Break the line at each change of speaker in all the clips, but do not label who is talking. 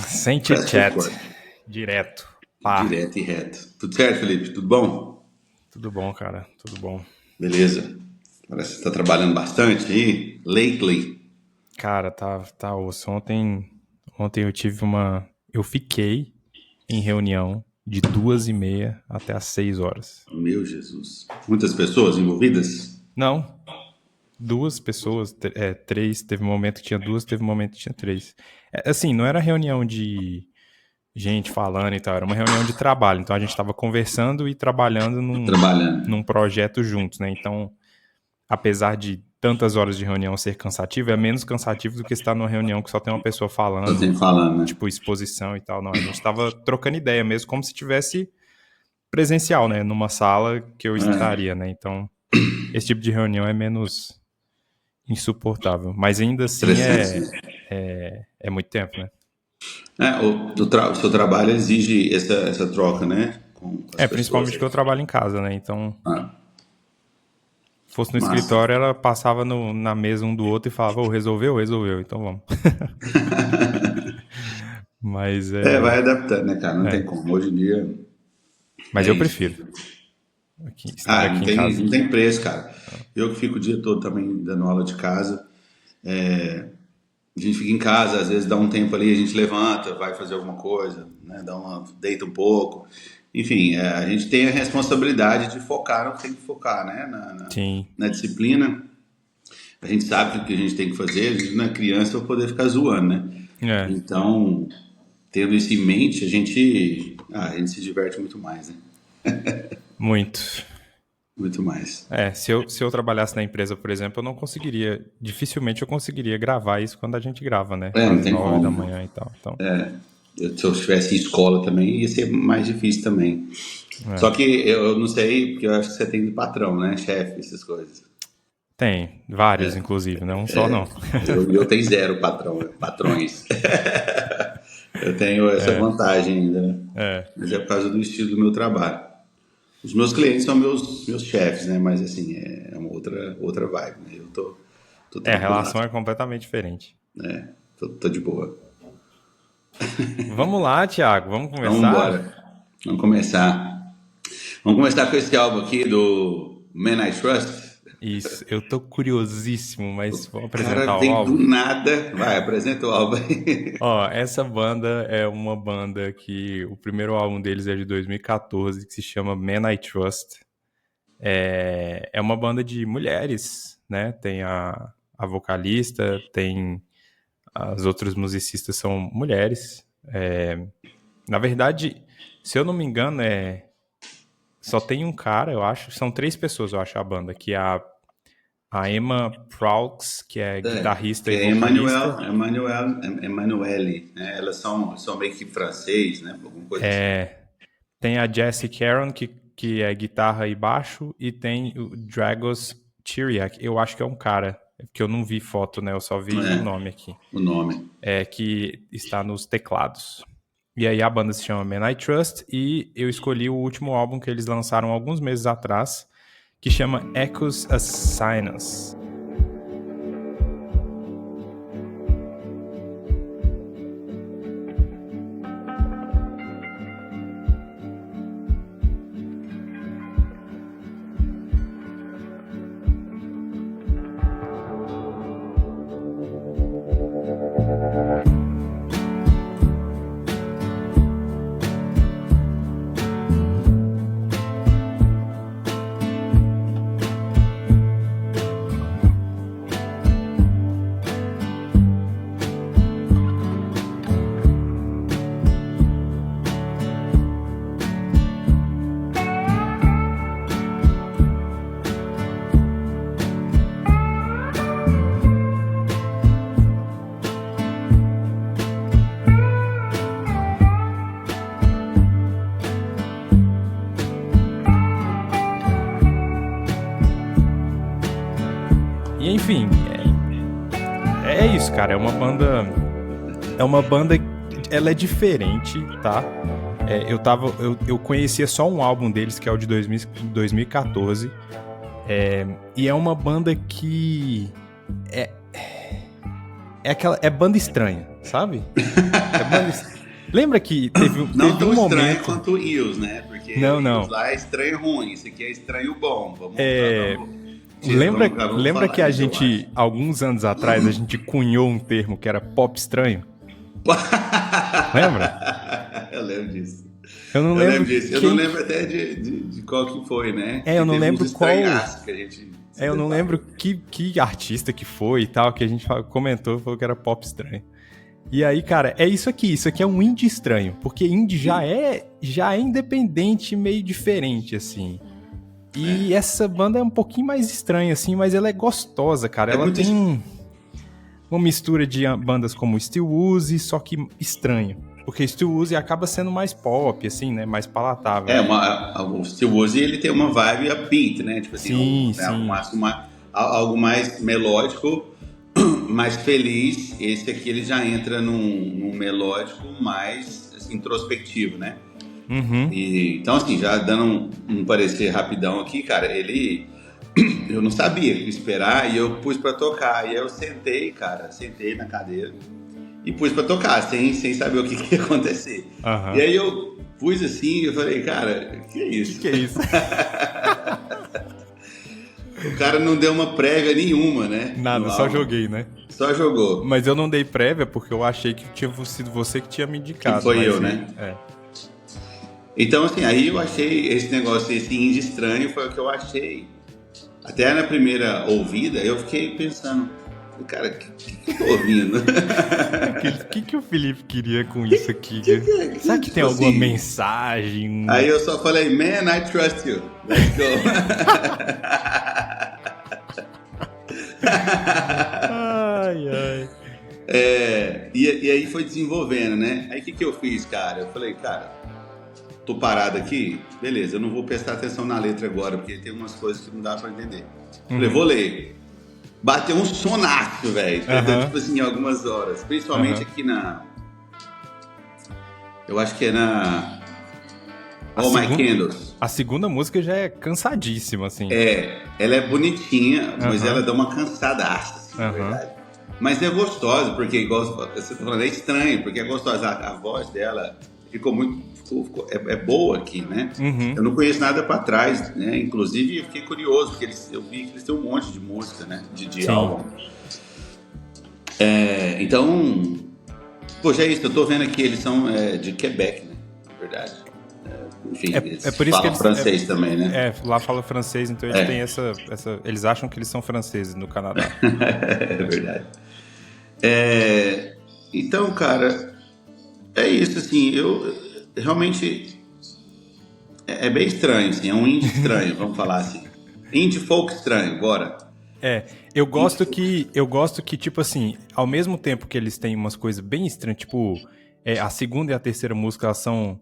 Sem
Press
chit-chat.
record.
Direto. Pá.
Direto e reto. Tudo certo, Felipe? Tudo bom?
Tudo bom, cara. Tudo bom.
Beleza. Parece que você está trabalhando bastante aí. Lately.
Cara, tá osso. Ontem eu tive uma... Eu fiquei em reunião de 2h30 até às 6 horas.
Meu Jesus. Muitas pessoas envolvidas?
Não, duas pessoas, três. Teve um momento que tinha duas, teve um momento que tinha três. Assim, não era reunião de gente falando e tal, era uma reunião de trabalho. Então a gente tava conversando e trabalhando
Trabalhando.
num projeto juntos, né? Então, apesar de tantas horas de reunião ser cansativo, é menos cansativo do que estar numa reunião que só tem uma pessoa
Só tem
falando,
falando, né?
tipo exposição e tal. Não, a gente estava trocando ideia mesmo, como se tivesse presencial, né? Numa sala que eu
É.
estaria, né? Então, esse tipo de reunião é menos insuportável. Mas ainda assim
Estressante, né?
é muito tempo, né?
O seu trabalho exige essa troca, né? Com as pessoas.
Principalmente que eu trabalho em casa, né? Então,
Ah,
se fosse no
massa.
escritório, ela passava na mesa um do outro e falava, resolveu? Resolveu, então vamos. Mas
É, vai adaptando, né, cara? Não tem como. Hoje em dia
Mas
é
eu
isso
prefiro
mesmo.
estar
Ah,
aqui em casa.
não tem preço, cara. Eu que fico o dia todo também dando aula de casa. A gente fica em casa, às vezes dá um tempo ali, a gente levanta, vai fazer alguma coisa, né? Deita um pouco. Enfim, a gente tem a responsabilidade de focar no que tem que focar, né?
Sim.
Na disciplina. A gente sabe o que a gente tem que fazer, a gente não é criança para poder ficar zoando, né?
É,
Então, tendo isso em mente, a gente se diverte muito mais, né?
muito.
Muito mais.
Se eu trabalhasse na empresa, por exemplo, eu não conseguiria, dificilmente eu conseguiria gravar isso quando a gente grava, né?
É, não
Às
tem
9 da manhã
como.
e tal. Então,
Se eu estivesse em escola também, ia ser mais difícil também. Só
é.
que eu não sei, porque eu acho que você tem patrão, né? Chefe, essas coisas.
Tem vários, inclusive, não um só não.
Eu tenho zero patrões. Eu tenho essa vantagem ainda, né?
É.
Mas é por causa do estilo do meu trabalho. Os meus clientes são meus chefes, né? Mas assim, é uma outra vibe, né? Tô
A
tranquilo,
relação é completamente diferente.
né? Tô de boa.
Vamos lá, Thiago, vamos
Então,
conversar?
embora. Vamos começar. Vamos começar com esse álbum aqui do Man I Trust.
Isso, eu tô curiosíssimo, mas vamos
O cara
apresentar o
vem do
álbum?
nada. Vai, apresenta o álbum aí.
Ó, essa banda é uma banda que o primeiro álbum deles é de 2014, que se chama Man I Trust. É uma banda de mulheres, né? Tem a vocalista, tem as outras musicistas são mulheres. Na verdade, se eu não me engano, só tem um cara, eu acho. São três pessoas, eu acho, a banda, que é a Emma Proulx, que é guitarrista
Que
e
é
vocalista.
Emanuele, né? Elas são meio que francês, né? Alguma coisa assim.
Tem a Jessie Caron, que é guitarra e baixo, e tem o Dragos Chiriak. Eu acho que é um cara, que eu não vi foto, né? Eu só vi o
É,
nome aqui.
o nome.
Que está nos teclados. E aí a banda se chama Man I Trust, e eu escolhi o último álbum que eles lançaram alguns meses atrás, que chama Echoes Assign Us. E enfim, é isso, cara. É uma banda. Ela é diferente, tá? Eu conhecia só um álbum deles, que é o de 2014. E é uma banda que. É banda estranha, sabe? É banda... Lembra que
Não
teve
tão
um
estranho
momento...
quanto o Eels, né? Porque
Não,
o
não.
Eels lá é estranho ruim, isso aqui é estranho bom.
É...
Vamos
Lembra
falar
que a
isso, eu
gente,
acho.
alguns anos atrás, a gente cunhou um termo que era pop estranho? Lembra?
Eu lembro disso.
Eu não
Eu lembro
lembro
disso. Eu não
quem...
lembro até de qual que foi, né?
eu
Que
não
teve uns
lembro qual...
estranhaços que a gente se
eu não lembro
deparou.
que artista que foi e tal, que a gente comentou, falou que era pop estranho. E aí, cara, é isso aqui é um indie estranho, porque indie já é independente, meio diferente, assim. E essa banda é um pouquinho mais estranha, assim, mas ela é gostosa, cara.
É
Ela
muito.
tem uma mistura de bandas como Steel Woozy, só que estranho. Porque Steel Woozy acaba sendo mais pop, assim, né? Mais palatável.
O Steel Woozy, ele tem uma vibe upbeat, né? Tipo assim,
Sim,
né,
sim.
algo mais melódico, mais feliz. Esse aqui ele já entra num melódico mais assim, introspectivo, né?
Uhum.
Então, assim, já dando um parecer rapidão aqui, cara, eu não sabia o que esperar e eu pus pra tocar. E aí eu sentei na cadeira e pus pra tocar, sem saber o que ia acontecer.
Uhum.
E aí eu pus assim, eu falei, cara, que é isso?
Que é isso?
O cara não deu uma prévia nenhuma, né?
Nada, só joguei, né?
Só jogou.
Mas eu não dei prévia porque eu achei que tinha sido você que tinha me indicado.
Que foi
mas
eu, né? Então, assim, aí eu achei esse negócio, esse indie estranho, foi o que eu achei. Até na primeira ouvida, eu fiquei pensando, cara, o que eu tô ouvindo?
O que o Felipe queria com isso aqui? Será que tem
tipo
alguma
assim,
mensagem?
Aí eu só falei, man, I trust you. Let's go.
Ai, ai.
E aí foi desenvolvendo, né? Aí o que eu fiz, cara? Eu falei, cara, tô parado aqui, beleza, eu não vou prestar atenção na letra agora, porque tem umas coisas que não dá pra entender. Falei, vou ler. Bateu um sonaço, velho. Tipo assim, algumas horas. Principalmente aqui na... Eu acho que é na... All My Candles.
A segunda música já é cansadíssima, assim.
Ela é bonitinha, mas ela dá uma cansadaça, assim, na verdade. Mas é gostosa, porque igual você tá falando, é estranho, porque é gostosa. A voz dela ficou muito... É boa aqui, né? Eu não conheço nada pra trás, né? Inclusive, eu fiquei curioso, porque eu vi que eles têm um monte de música, né? De álbum. Então, poxa, é isso. Eu tô vendo aqui, eles são de Quebec, né? Na verdade. Enfim, eles
por isso
falam
que eles,
francês também, né?
Lá fala francês, então eles têm essa... Eles acham que eles são franceses no Canadá.
É verdade. Então, cara, é isso, assim, eu realmente é bem estranho, assim, é um indie estranho, vamos falar assim. Indie folk estranho, bora.
Eu gosto que, tipo assim, ao mesmo tempo que eles têm umas coisas bem estranhas, tipo, a segunda e a terceira música, elas são...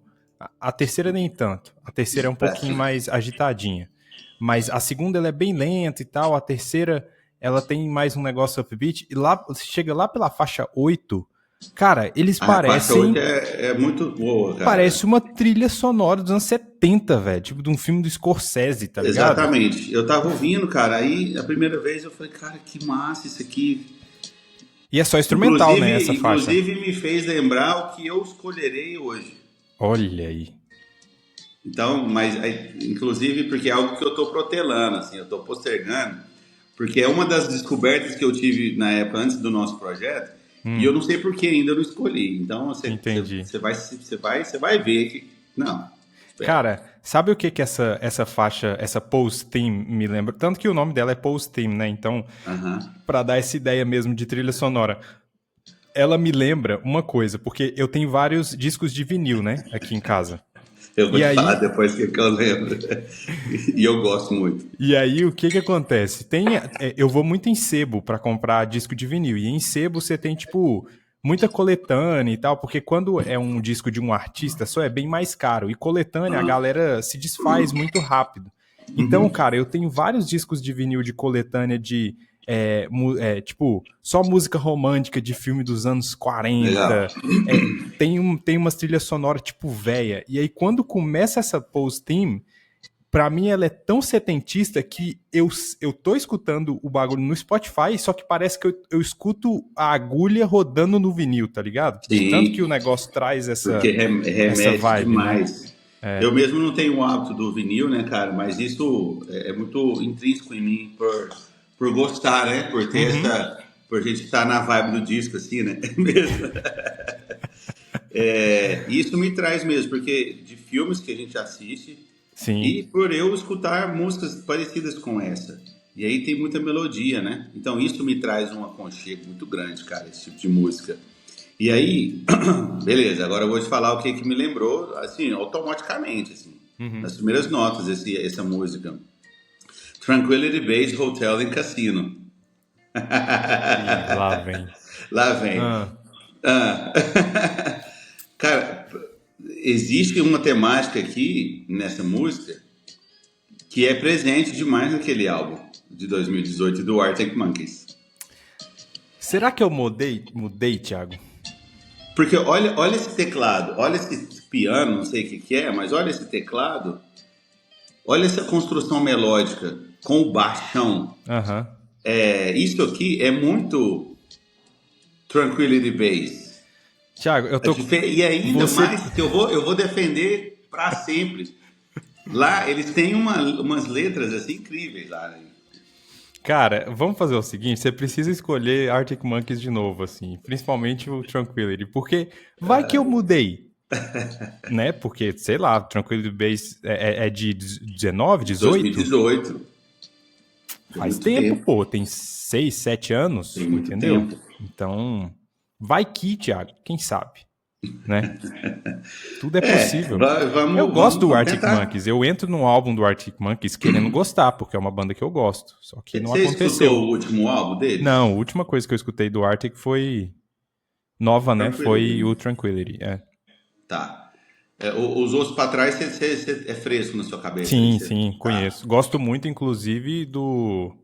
A terceira nem tanto. A terceira é um pouquinho mais agitadinha. Mas a segunda, ela é bem lenta e tal. A terceira, ela tem mais um negócio upbeat. E lá, chega lá pela faixa 8... Cara, eles parecem...
é muito boa, cara.
Parece uma trilha sonora dos anos 70, velho. Tipo de um filme do Scorsese, tá ligado?
Exatamente. Eu tava ouvindo, cara, aí a primeira vez eu falei, cara, que massa isso aqui.
E é só instrumental, né, essa faixa.
Inclusive me fez lembrar o que eu escolherei hoje.
Olha aí.
Então, mas inclusive porque é algo que eu tô protelando, assim, eu tô postergando, porque é uma das descobertas que eu tive na época antes do nosso projeto. E eu não sei por que ainda não escolhi. Então você vai ver que... Não.
Cara, sabe o que essa faixa, essa post-theme me lembra? Tanto que o nome dela é post-theme, né? Então, pra dar essa ideia mesmo de trilha sonora, ela me lembra uma coisa, porque eu tenho vários discos de vinil, né? Aqui em casa.
Eu vou te falar depois que eu lembro. E eu gosto muito.
E aí, o que acontece? Eu vou muito em sebo pra comprar disco de vinil. E em sebo você tem, tipo, muita coletânea e tal. Porque quando é um disco de um artista, só é bem mais caro. E coletânea, a galera se desfaz muito rápido. Então, cara, eu tenho vários discos de vinil de coletânea de... tipo, só música romântica de filme dos anos 40. Tem umas trilhas sonoras, tipo, véia. E aí, quando começa essa post-theme, pra mim ela é tão setentista que eu tô escutando o bagulho no Spotify, só que parece que eu escuto a agulha rodando no vinil, tá ligado? De tanto que o
Sim,
negócio traz
porque
essa
remete
vibe, né?
demais. Eu mesmo não tenho o hábito do vinil, né, cara? Mas isso é muito intrínseco em mim por gostar, né? Por ter
Uhum.
essa. Por a gente estar na vibe do disco, assim, né? Mesmo. Isso me traz mesmo, porque de filmes que a gente assiste e
Sim.
por eu escutar músicas parecidas com essa. E aí tem muita melodia, né? Então isso me traz um aconchego muito grande, cara, esse tipo de música. E aí, beleza, agora eu vou te falar o que que me lembrou, assim, automaticamente, assim,
Uhum.
nas primeiras notas, essa música. Tranquility Base Hotel and Casino.
E lá vem.
Lá vem.
Ah.
Ah. Cara, existe uma temática aqui nessa música que é presente demais naquele álbum de 2018 do Arctic Monkeys.
Será que eu mudei, Thiago?
Porque olha esse teclado, olha esse piano, não sei o que é, mas olha esse teclado, olha essa construção melódica com o baixão.
Aham.
Isso aqui é muito Tranquility Base.
Thiago, eu tô.
E ainda
Você.
mais que eu vou defender para sempre. Lá eles têm umas letras assim incríveis lá. Né?
Cara, vamos fazer o seguinte: você precisa escolher Arctic Monkeys de novo, assim. Principalmente o Tranquility. Porque vai que eu mudei. Né? Porque, sei lá, Tranquility Base é de 19, 18?
2018. Tem
Faz
muito
tempo,
tempo.
pô. Tem 6, 7 anos,
Tem muito
entendeu?
tempo.
Então, vai que, Thiago. Quem sabe? Né? Tudo é possível. Eu gosto do
Vamos
Arctic
tentar.
Monkeys. Eu entro no álbum do Arctic Monkeys querendo gostar, porque é uma banda que eu gosto. Só que não
Você escutou
aconteceu.
o último álbum deles?
Não, a última coisa que eu escutei do Arctic foi nova, né?
Tranquility,
Foi
né?
o Tranquility. É.
Tá. Os outros pra trás é fresco na sua cabeça aí.
Sim, sim,
Tá.
conheço. Gosto muito, inclusive, do.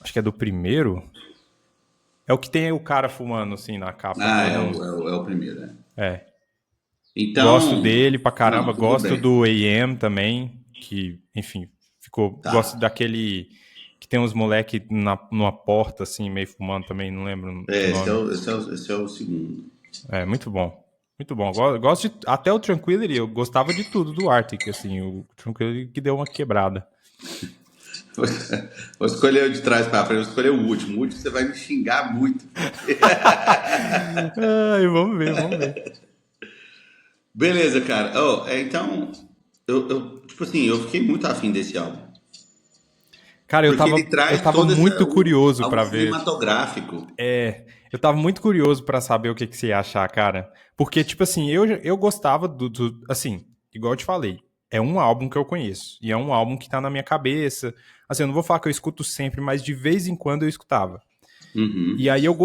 Acho que é do primeiro. É o que tem o cara fumando, assim, na capa
Ah,
da música.
é o primeiro, né?
É. Gosto
Então,
dele pra caramba.
não, tudo
Gosto
bem.
do AM também, que, enfim, ficou. Gosto
Tá.
daquele que tem uns moleque numa porta, assim, meio fumando também, não lembro o nome.
Esse é o segundo.
É, muito bom. Muito bom. Gosto de. Até o Tranquility, eu gostava de tudo do Arctic, assim. O Tranquility que deu uma quebrada.
Vou escolher o de trás pra frente, vou escolher o último. O último você vai me xingar muito.
Ai, vamos ver, vamos ver.
Beleza, cara. Então, tipo assim, eu fiquei muito afim desse álbum.
Cara, eu
Porque
tava,
ele
eu
traz
tava
todo
muito curioso
algo
pra ver.
cinematográfico.
Eu tava muito curioso pra saber o que você ia achar, cara. Porque, tipo assim, eu gostava assim, igual eu te falei, é um álbum que eu conheço. E é um álbum que tá na minha cabeça. Assim, eu não vou falar que eu escuto sempre, mas de vez em quando eu escutava. E
Uhum,
aí eu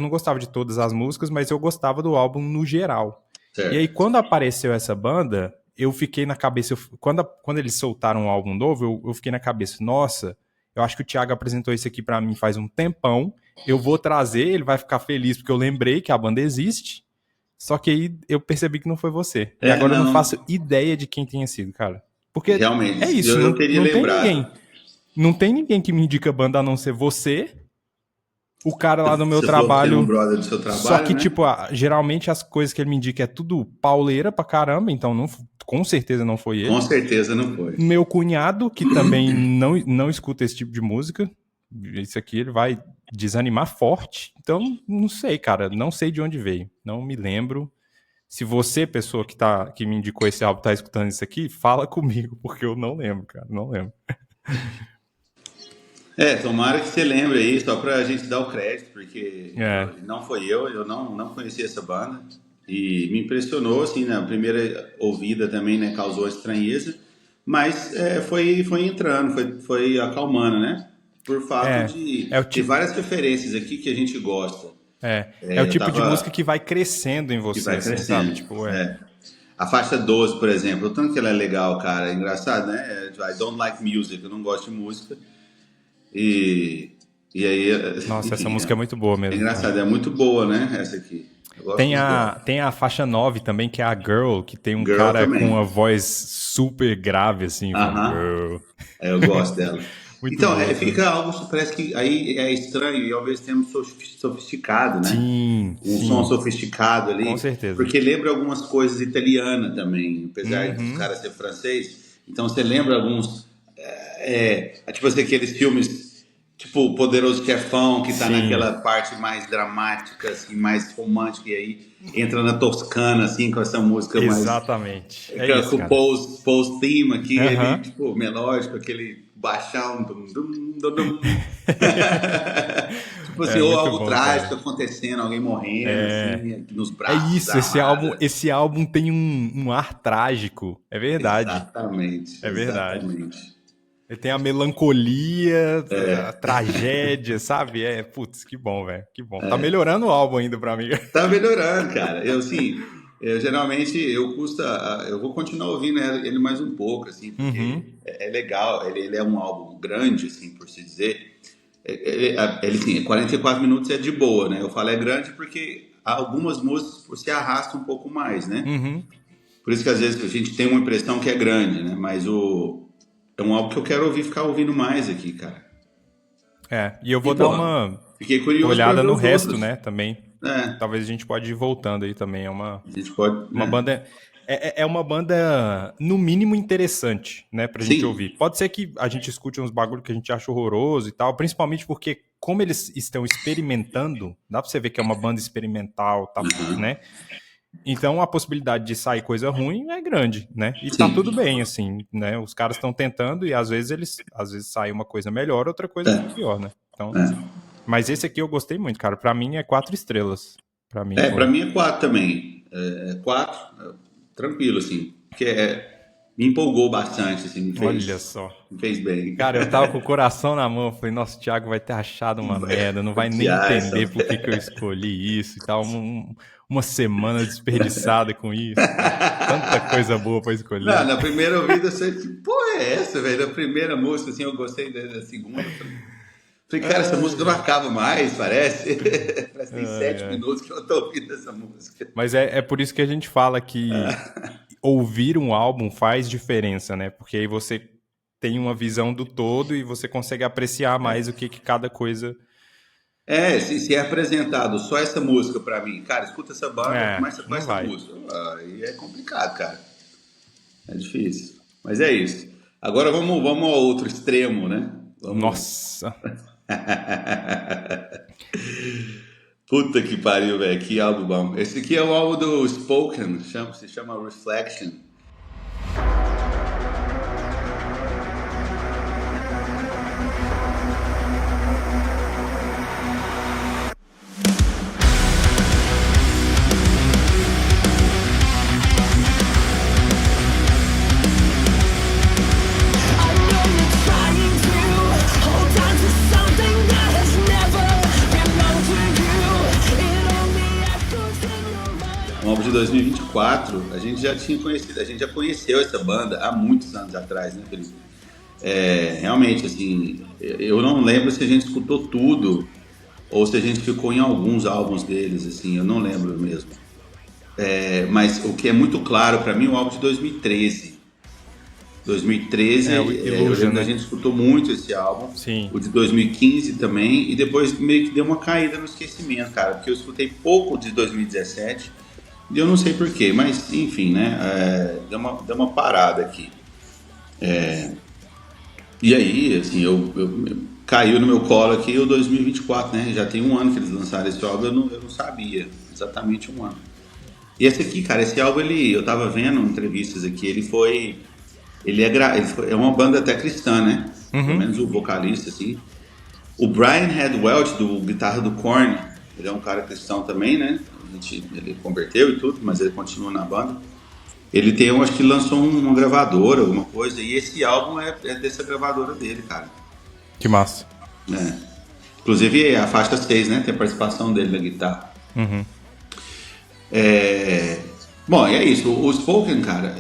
não gostava de todas as músicas, mas eu gostava do álbum no geral. E aí,
certo.
quando apareceu essa banda, eu fiquei na cabeça. Quando eles soltaram um álbum novo, eu fiquei na cabeça, nossa, eu acho que o Thiago apresentou isso aqui pra mim faz um tempão. Eu vou trazer, ele vai ficar feliz porque eu lembrei que a banda existe. Só que aí eu percebi que não foi você. E agora eu não
Não,
faço ideia de quem tenha sido, cara. Porque é
realmente,
isso,
eu teria
não tem
lembrado.
ninguém. Não tem ninguém que me indica banda a não ser você, o cara lá no meu
Você falou que tem um
trabalho.
brother do seu
Só
trabalho,
que,
né?
tipo, geralmente as coisas que ele me indica é tudo pauleira pra caramba, então com certeza não foi
Com
ele.
certeza não foi.
Meu cunhado, que também não escuta esse tipo de música, isso aqui ele vai desanimar forte. Então, não sei, cara, não sei de onde veio, não me lembro. Se você, pessoa que me indicou esse álbum, tá escutando isso aqui, fala comigo, porque eu não lembro, cara, não lembro.
Tomara que você lembre aí, só pra gente dar o crédito, porque
É,
não foi eu não conhecia essa banda. E me impressionou, assim, na primeira ouvida também, né, causou estranheza, mas foi entrando, foi acalmando, né? Por fato
é,
de
é o
ter
tipo,
várias referências aqui que a gente gosta.
é o
Eu
tipo de música
tava,
que vai crescendo em
que
você,
vai
assim, sabe?
crescendo.
Tipo,
A faixa 12, por exemplo, o tanto que ela é legal, cara, é engraçado, né? I don't like music, eu não gosto de música. E aí,
nossa, essa
enfim,
música é muito boa
é
mesmo, cara.
engraçado, é muito boa, né? Essa aqui. Eu gosto dos dois.
Tem a faixa 9 também, que é a Girl, que tem um
Girl
cara com uma
também.
voz super grave, assim, falando
Aham.
Girl.
É, eu gosto dela.
Muito
Então,
boa também.
fica algo, parece que aí é estranho e ao mesmo tempo sofisticado, né?
Sim,
Um som
sim,
sofisticado
com
ali,
certeza.
porque lembra algumas coisas italianas também, apesar dos
Uhum,
caras ser francês. Então você lembra alguns, tipo assim, aqueles filmes, tipo o Poderoso Chefão, que tá
sim,
naquela parte mais dramática, assim, mais romântica, e aí entra na Toscana, assim, com essa música mais
exatamente. É isso,
com o
cara.
post theme aqui, ele,
Aham.
tipo, melódico, aquele baixão, dum, dum, dum, dum. Tipo assim,
É
ou
muito
algo
bom,
trágico
cara.
acontecendo, alguém morrendo,
É,
assim, nos
é
braços
isso,
da amada.
esse álbum tem um ar trágico. É verdade.
Exatamente,
É verdade.
exatamente.
Ele tem a melancolia, a tragédia, sabe? É, putz, que bom, velho. Que bom. Tá melhorando o álbum ainda pra mim.
Tá melhorando, cara. Eu, assim, eu geralmente, eu vou continuar ouvindo ele mais um pouco, assim, porque
Uhum.
é legal, ele é um álbum grande, assim, por se dizer. Sim, 44 minutos é de boa, né? Eu falo é grande porque algumas músicas você arrasta um pouco mais, né?
Uhum.
Por isso que às vezes a gente tem uma impressão que é grande, né? Mas é um álbum que eu quero ouvir, ficar ouvindo mais aqui, cara.
É, e eu
E,
vou dar
porra,
uma
fiquei curioso pra
olhada
ver
no
os
resto,
outros.
né, também.
É,
Talvez a gente pode ir voltando aí também.
a gente pode,
Uma
né?
banda. É uma banda, no mínimo, interessante, né, pra gente ouvir.
Sim.
Pode ser que a gente escute uns bagulho que a gente acha horroroso e tal, principalmente porque, como eles estão experimentando, dá pra você ver que é uma banda experimental, tá,
Uhum.
né? Então a possibilidade de sair coisa ruim é grande, né? E tá tudo
Sim.
bem, assim, né? Os caras estão tentando e às vezes sai uma coisa melhor, outra coisa pior, né? Então, mas esse aqui eu gostei muito, cara. Pra mim é 4 estrelas. Pra mim
Pra
foi.
mim é 4 também. Quatro, tranquilo, assim. Porque me empolgou bastante, assim,
Olha só.
me fez bem.
Cara, eu tava com o coração na mão, falei, nossa, o Thiago vai ter achado uma merda, não vai nem
Odiar essa.
entender por que eu escolhi isso e tal. Uma semana desperdiçada com isso, cara. Tanta coisa boa pra
Não,
escolher.
na primeira ouvida eu sei que porra é essa, velho? Na primeira música, assim, eu gostei da segunda. Falei, cara, essa música
Ai,
não
ai,
acaba mais, parece. Parece que tem
ai,
7
ai.
minutos que eu tô ouvindo essa música.
Mas é por isso que a gente fala que ouvir um álbum faz diferença, né? Porque aí você tem uma visão do todo e você consegue apreciar mais o que cada coisa.
Se é apresentado só essa música pra mim, cara, escuta essa banda,
É,
começa com
não
essa
vai.
música. Aí é complicado, cara. É difícil. Mas é isso. Agora vamos ao outro extremo, né? Vamos.
Nossa.
Puta que pariu, velho. Que álbum bom. Esse aqui é o álbum do Spoken, se chama Reflection. Um álbum de 2024, a gente já tinha conhecido, a gente já conheceu essa banda há muitos anos atrás, né, Felipe? Realmente, assim, eu não lembro se a gente escutou tudo ou se a gente ficou em alguns álbuns deles, assim, eu não lembro mesmo. Mas o que é muito claro pra mim é o álbum de 2013. 2013,
É o
eu
Illusion,
lembro da
né?
gente escutou muito esse álbum,
Sim.
o de 2015 também, e depois meio que deu uma caída no esquecimento, cara, porque eu escutei pouco de 2017, e eu não sei porquê, mas enfim, né, deu uma parada aqui. E aí, assim, caiu no meu colo aqui o 2024, né, já tem um ano que eles lançaram esse álbum, eu não sabia, exatamente um ano. E esse aqui, cara, esse álbum, eu tava vendo entrevistas aqui, é uma banda até cristã, né? Pelo
Uhum.
menos o vocalista, assim. O Brian Head-Welch, do guitarra do Korn, ele é um cara cristão também, né? Ele converteu e tudo, mas ele continua na banda. Ele tem, eu acho que lançou uma gravadora, alguma coisa, e esse álbum é dessa gravadora dele, cara.
Que massa.
É. Inclusive é a faixa 6, né? Tem a participação dele na guitarra.
Uhum.
Bom, e é isso. O Spoken, cara,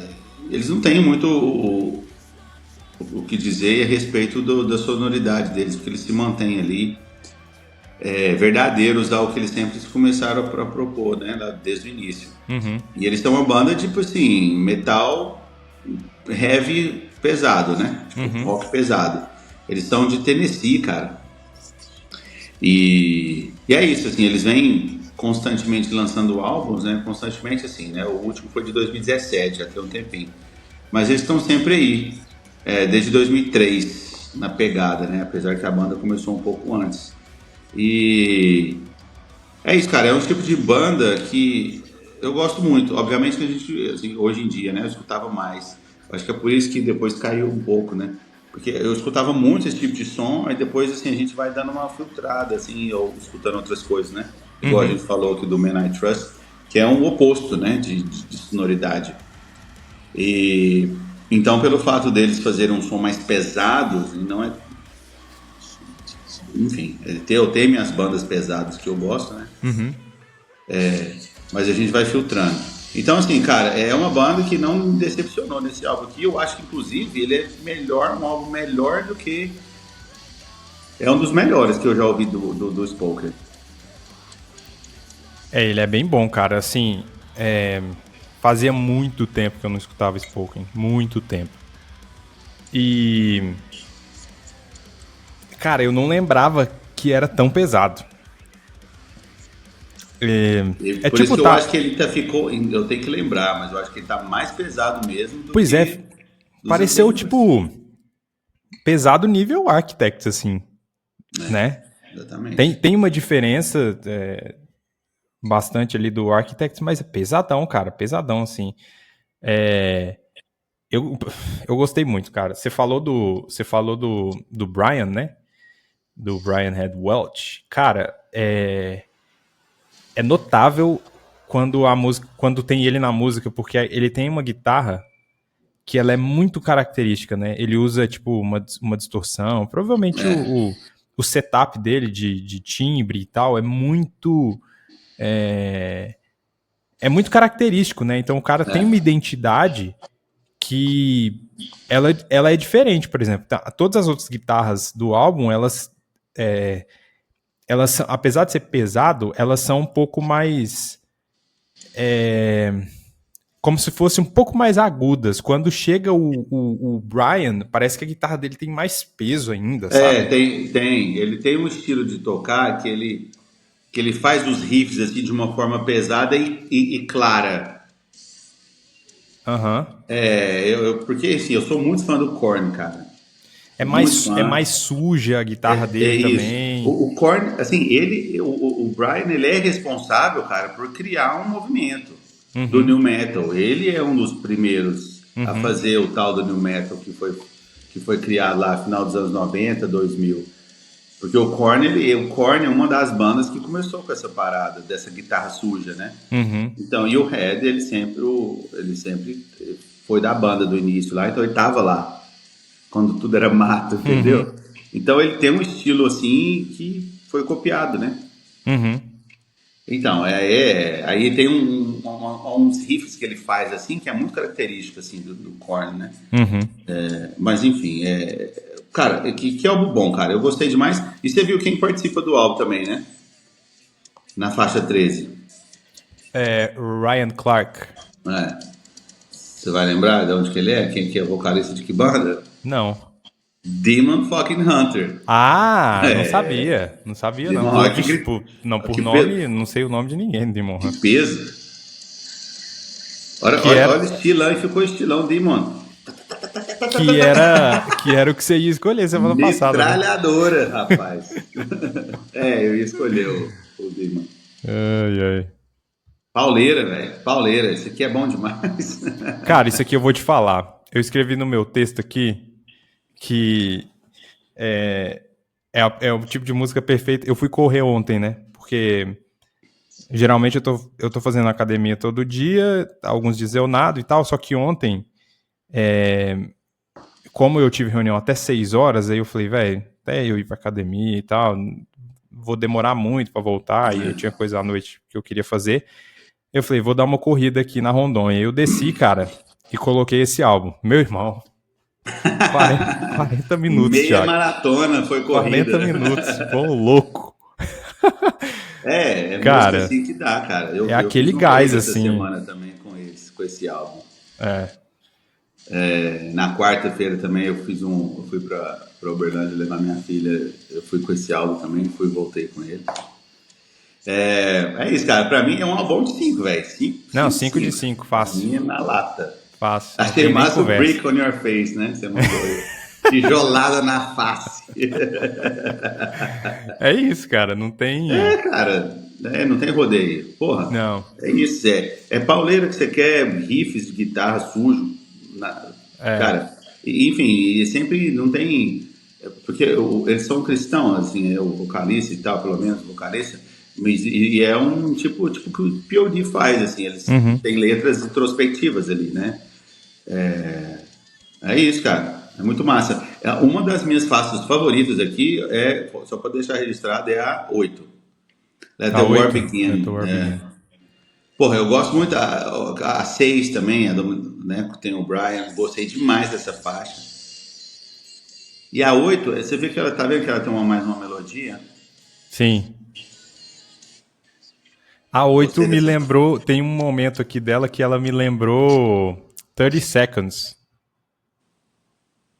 eles não têm muito o que dizer a respeito da sonoridade deles, porque eles se mantêm ali. verdadeiros ao que eles sempre começaram a propor, né? Lá desde o início.
Uhum.
E eles são uma banda, tipo assim, metal heavy pesado, né? Tipo,
Uhum.
rock pesado. Eles são de Tennessee, cara. E é isso, assim, eles vêm constantemente lançando álbuns, né? Constantemente, assim, né? O último foi de 2017, já tem um tempinho. Mas eles estão sempre aí, desde 2003, na pegada, né? Apesar que a banda começou um pouco antes. E é isso, cara. É um tipo de banda que eu gosto muito. Obviamente que a gente, assim, hoje em dia, né? Eu escutava mais. Acho que é por isso que depois caiu um pouco, né? Porque eu escutava muito esse tipo de som, aí depois, assim, a gente vai dando uma filtrada, assim, ou escutando outras coisas, né? Igual a
Uhum.
gente falou aqui do Man I Trust, que é um oposto, né? De sonoridade. E então, pelo fato deles fazerem um som mais pesado, não é. Enfim, eu tenho minhas bandas pesadas que eu gosto, né?
Uhum.
Mas a gente vai filtrando. Então, assim, cara, é uma banda que não me decepcionou nesse álbum aqui. Eu acho que, inclusive, ele é melhor, um álbum melhor do que. É um dos melhores que eu já ouvi do Spoken.
Ele é bem bom, cara. Assim, fazia muito tempo que eu não escutava Spoken. Muito tempo. E, cara, eu não lembrava que era tão pesado. É
Por isso
tipo,
que eu
tá.
acho que ele ficou. Eu tenho que lembrar, mas eu acho que ele tá mais pesado mesmo do
Pois é,
que dos
pareceu,
anteriores.
tipo, pesado nível Architects, assim, né? Tem,
Exatamente.
tem uma diferença bastante ali do Architects, mas é pesadão, cara. Pesadão, assim. É, eu, eu gostei muito, cara. Você falou do Brian, né? Do Brian Head Welch. Cara, é notável quando a música, quando tem ele na música, porque ele tem uma guitarra que ela é muito característica, né? Ele usa, tipo, uma distorção. Provavelmente
É,
o setup dele de timbre e tal é muito característico, né? Então o cara tem uma identidade que ela é diferente, por exemplo. Todas as outras guitarras do álbum, elas apesar de ser pesado, elas são um pouco mais como se fossem um pouco mais agudas. Quando chega o Brian, parece que a guitarra dele tem mais peso ainda, sabe?
tem. Ele tem um estilo de tocar que ele faz os riffs assim de uma forma pesada e clara.
Aham.
Porque assim, eu sou muito fã do Korn, cara.
É
Muito
mais, é
fã.
mais suja a guitarra
É
dele
isso.
também.
O Korn, assim, o Brian, ele é responsável, cara, por criar um movimento do
Uhum,
New Metal. Ele é um dos primeiros a
uhum,
fazer o tal do New Metal que foi criado lá final dos anos 90, 2000. Porque o Korn é uma das bandas que começou com essa parada, dessa guitarra suja, né?
uhum,
Então, e o Red, ele sempre foi da banda do início lá, então ele tava lá quando tudo era mato,
uhum,
entendeu? Então ele tem um estilo assim que foi copiado, né?
uhum,
Então, aí tem uns riffs que ele faz assim que é muito característico assim do Korn, né?
uhum.
Mas enfim, cara, que álbum bom, cara. Eu gostei demais. E você viu quem participa do álbum também, né? Na faixa 13.
Ryan Clark.
É. Você vai lembrar de onde que ele é? Quem que é o vocalista de que banda?
Não.
Demon fucking Hunter.
Ah, não sabia. Não sabia, não.
Demon, olha
Vixe, não, por
que,
nome, não sei o nome de ninguém do Demon
que
Hunter.
peso. Olha,
Que
olha,
era,
olha o estilão, e ficou estilão, Demon.
que era o que você ia escolher semana passada, né?
Metralhadora, rapaz. Eu ia escolher o Demon.
Ai, ai.
Pauleira, velho. Pauleira. Esse aqui é bom demais.
Cara, isso aqui eu vou te falar. Eu escrevi no meu texto aqui que é o tipo de música perfeita. Eu fui correr ontem, né? Porque geralmente eu tô fazendo academia todo dia, alguns dias eu nado e tal, só que ontem, como eu tive reunião até 6 horas, aí eu falei, velho, até eu ir pra academia e tal, vou demorar muito pra voltar, e eu tinha coisa à noite que eu queria fazer. Eu falei, vou dar uma corrida aqui na Rondônia. Eu desci, cara, e coloquei esse álbum. Meu irmão, 40 minutos,
Meia
Thiago.
maratona foi corrida.
40 minutos, pô, louco.
É música
Cara,
assim que dá, cara.
é
Eu fiz
aquele
uma
gás,
corrida essa
assim.
semana também com esse álbum.
É.
Na quarta-feira também eu fui pra Uberlândia levar minha filha, eu fui com esse álbum também, fui e voltei com ele. É isso, cara. Pra mim é um álbum de 5, velho. 5,
Não,
5,
5 de
5.
5,
Pra
fácil.
mim é na lata.
Fácil, não
Achei
tem nem
massa o
conversa.
Brick on Your Face, né? Você mandou aí. Tijolada na face.
É isso, cara, não tem.
Cara, não tem rodeio. Porra,
Não.
é isso. É pauleira que você quer, riffs de guitarra sujo.
É.
Cara, enfim, e sempre não tem. Porque eles são cristãos, assim, é o vocalista e tal, pelo menos o vocalista. Mas, e é um tipo que o POD faz, assim, eles
Uhum.
têm letras introspectivas ali, né? É isso, cara. É muito massa. Uma das minhas faixas favoritas aqui só para deixar registrado, é a 8. Let
A
the War
8, Let the
Begin.
War Begin.
Porra, eu gosto muito a 6 também, né, que tem o Brian. Gostei demais dessa faixa. E a 8, você vê que ela tá vendo que ela tem mais uma melodia?
Sim. A 8
Gostei
me
dessa.
lembrou. Tem um momento aqui dela que ela me lembrou 30 Seconds.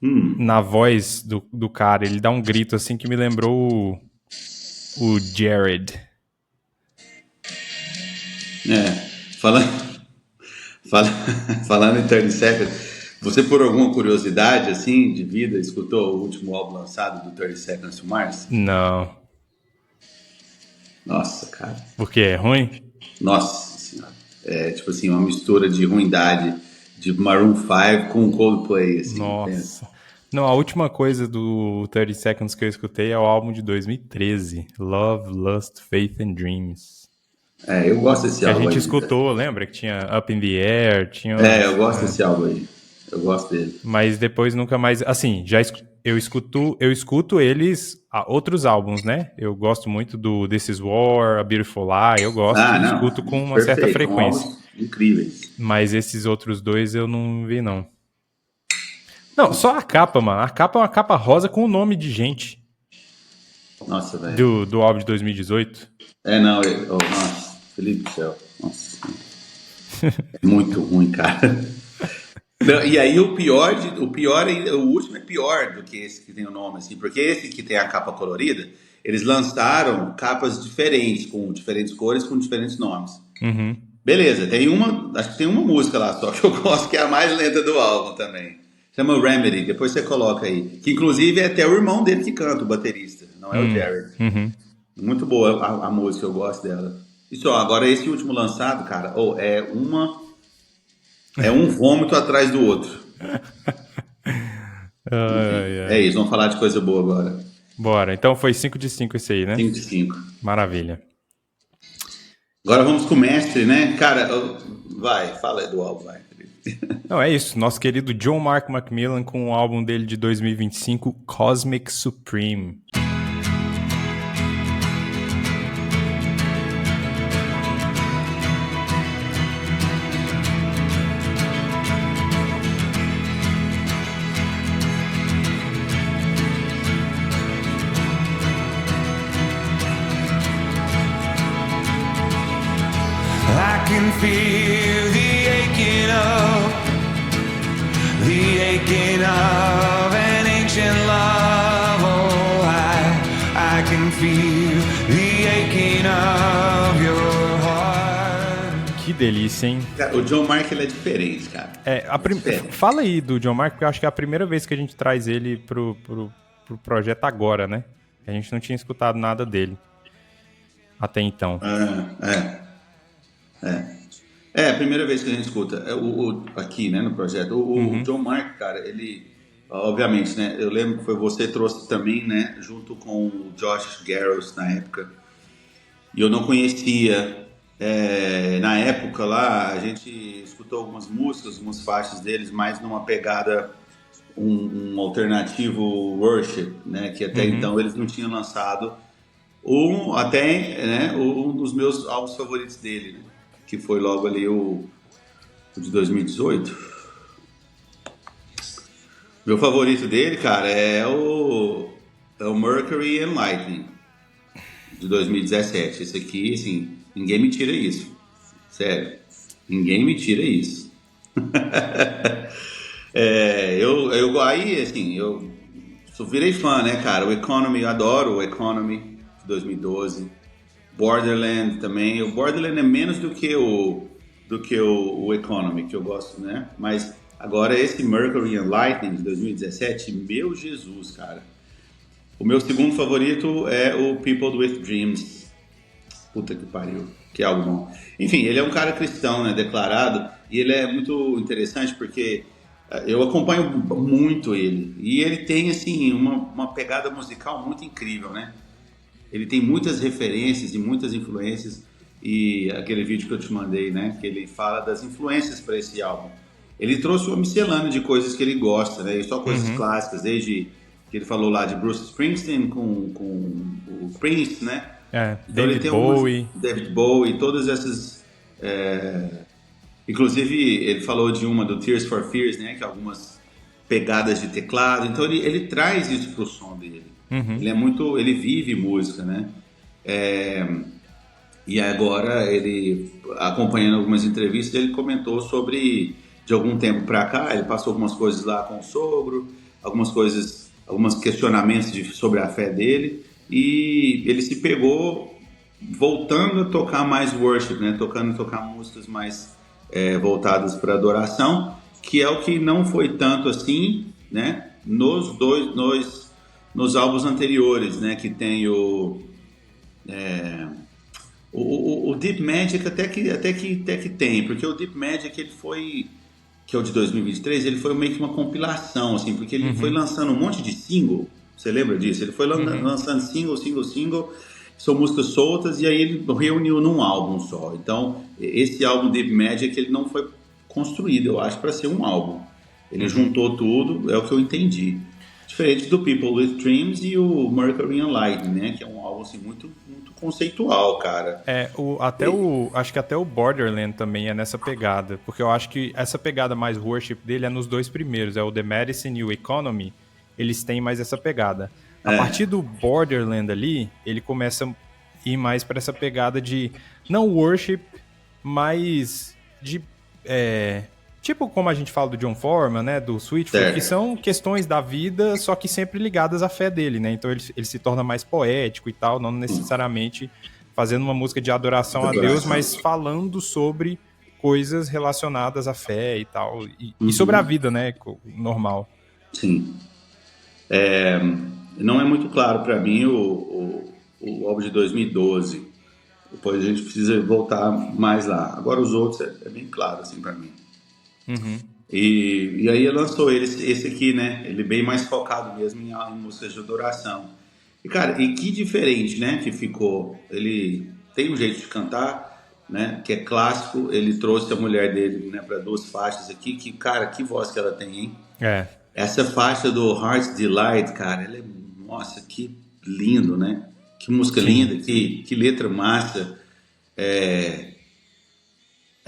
Hum,
Na voz do cara. Ele dá um grito assim que me lembrou o Jared.
falando, fala- falando em 30 Seconds, você por alguma curiosidade, assim, de vida, escutou o último álbum lançado do 30 Seconds to Mars?
Não.
Nossa, cara.
Porque é ruim?
Nossa senhora. É tipo assim, uma mistura de ruindade de Maroon 5 com Coldplay, assim, pensa.
Nossa. Não, a última coisa do 30 Seconds que eu escutei é o álbum de 2013. Love, Lust, Faith and Dreams.
Eu gosto desse
Que a
álbum
gente
aí.
escutou, lembra? Que tinha Up in the Air, tinha
Eu
umas...
gosto desse álbum aí. Eu gosto dele.
Mas depois nunca mais... Assim, eu escuto eles, outros álbuns, né? Eu gosto muito do This Is War, A Beautiful Lie, eu gosto
Ah,
e escuto
não.
com uma certa
Perfeito. São
frequência.
álbuns incríveis.
Mas esses outros dois eu não vi, não. Não, só a capa, mano. A capa é uma capa rosa com o nome de gente
Nossa, velho.
do álbum de 2018.
Não. Nossa, Felipe do céu. Nossa. É muito ruim, cara. Não, e aí o último é pior do que esse que tem o nome, assim, porque esse que tem a capa colorida, eles lançaram capas diferentes, com diferentes cores, com diferentes nomes.
Uhum.
Beleza, acho que tem uma música lá só que eu gosto, que é a mais lenta do álbum também. Chama Remedy, depois você coloca aí. Que inclusive é até o irmão dele que canta, o baterista, não é o Jared.
Uhum.
Muito boa a música, eu gosto dela. E só, agora esse último lançado, cara, é um vômito atrás do outro. Enfim,
Ai,
é
ai.
isso, vamos falar de coisa boa agora.
Bora. Então foi 5 de 5 esse aí, né?
5 de 5.
Maravilha.
Agora vamos com o mestre, né? Cara, vai, fala aí do álbum, vai.
Não, é isso. Nosso querido John Mark McMillan com o álbum dele de 2025, Cosmic Supreme.
I can feel the aching of an ancient love. Oh, I can feel the aching of your heart.
Que delícia, hein?
Cara, o John Mark ele é diferente, cara. Diferente.
Fala aí do John Mark, porque eu acho que é a primeira vez que a gente traz ele pro projeto agora, né? A gente não tinha escutado nada dele até então.
É a primeira vez que a gente escuta aqui, né, no projeto. O John Mark, cara, ele, obviamente, né, eu lembro que foi você que trouxe também, né, junto com o Josh Garros na época. E eu não conhecia. Na época lá, a gente escutou algumas músicas, algumas faixas deles, mais numa pegada, um alternativo worship, né, que até então eles não tinham lançado. Um dos meus álbuns favoritos dele, né? Que foi logo ali o de 2018. Meu favorito dele, cara, é o Mercury and Lightning. de 2017. Esse aqui, assim, ninguém me tira isso. Sério, ninguém me tira isso. Aí, assim, eu virei fã, né, cara? O Economy, eu adoro o Economy de 2012. Borderland também. O Borderland é menos do que o Economy, que eu gosto, né? Mas agora esse Mercury and Lightning de 2017, meu Jesus, cara. O meu segundo favorito é o People with Dreams. Puta que pariu, que álbum bom. Enfim, ele é um cara cristão, né, declarado, e ele é muito interessante porque eu acompanho muito ele. E ele tem, assim, uma pegada musical muito incrível, né? Ele tem muitas referências e muitas influências. E aquele vídeo que eu te mandei, né? Que ele fala das influências para esse álbum. Ele trouxe uma miscelânea de coisas que ele gosta, né? E só coisas clássicas, desde que ele falou lá de Bruce Springsteen com o Prince, né? Então David Bowie, todas essas... Inclusive, ele falou de uma do Tears for Fears, né? Que é algumas pegadas de teclado. Então, ele traz isso pro som dele. Ele vive música, né? E agora, ele, acompanhando algumas entrevistas, ele comentou sobre, de algum tempo pra cá, ele passou algumas coisas lá com o sogro, alguns questionamentos sobre a fé dele, e ele se pegou voltando a tocar mais worship, né? Tocar músicas mais voltadas para adoração, que é o que não foi tanto assim, né? Nos álbuns anteriores, né? Que tem o Deep Magic até que tem, porque o Deep Magic ele foi, que é o de 2023, ele foi meio que uma compilação, assim, porque ele foi lançando um monte de single, você lembra disso? Ele foi lançando single, são músicas soltas, e aí ele reuniu num álbum só. Então, esse álbum Deep Magic, ele não foi construído, eu acho, para ser um álbum. Ele juntou tudo, é o que eu entendi. Diferente do People with Dreams e o Mercury and Lightning, né? Que é um álbum assim, muito, muito conceitual, cara.
Acho que até o Borderland também é nessa pegada. Porque eu acho que essa pegada mais worship dele é nos dois primeiros. É o The Medicine e o Economy. Eles têm mais essa pegada. A partir do Borderland ali, ele começa a ir mais para essa pegada de... Não worship, mas de... Tipo como a gente fala do John Foreman, né, do Sweetfoot, que são questões da vida, só que sempre ligadas à fé dele, né? Então ele se torna mais poético e tal, não necessariamente fazendo uma música de adoração a Deus, mas falando sobre coisas relacionadas à fé e tal, e sobre a vida, né, normal.
Sim. Não é muito claro para mim o álbum de 2012. Depois a gente precisa voltar mais lá. Agora os outros é bem claro, assim, para mim. E aí ele lançou esse aqui, né? Ele bem mais focado mesmo em músicas de adoração. E, cara, que diferente, né? Que ficou. Ele tem um jeito de cantar, né? Que é clássico. Ele trouxe a mulher dele, né, para duas faixas aqui. Que, cara, que voz que ela tem, hein? Essa faixa do Heart's Delight, cara, ela é... Nossa, que lindo, né? Que música linda, que letra massa. É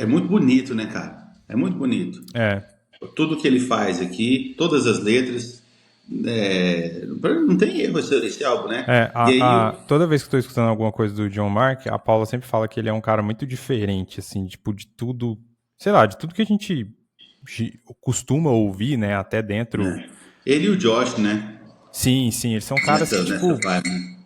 muito bonito, né, cara? É muito bonito. Tudo que ele faz aqui, todas as letras, não tem erro esse álbum, né?
Toda vez que eu tô escutando alguma coisa do John Mark, a Paula sempre fala que ele é um cara muito diferente, assim, tipo, de tudo, sei lá, de tudo que a gente costuma ouvir, né, até dentro.
Ele e o Josh, né?
Sim, eles são caras que, tipo,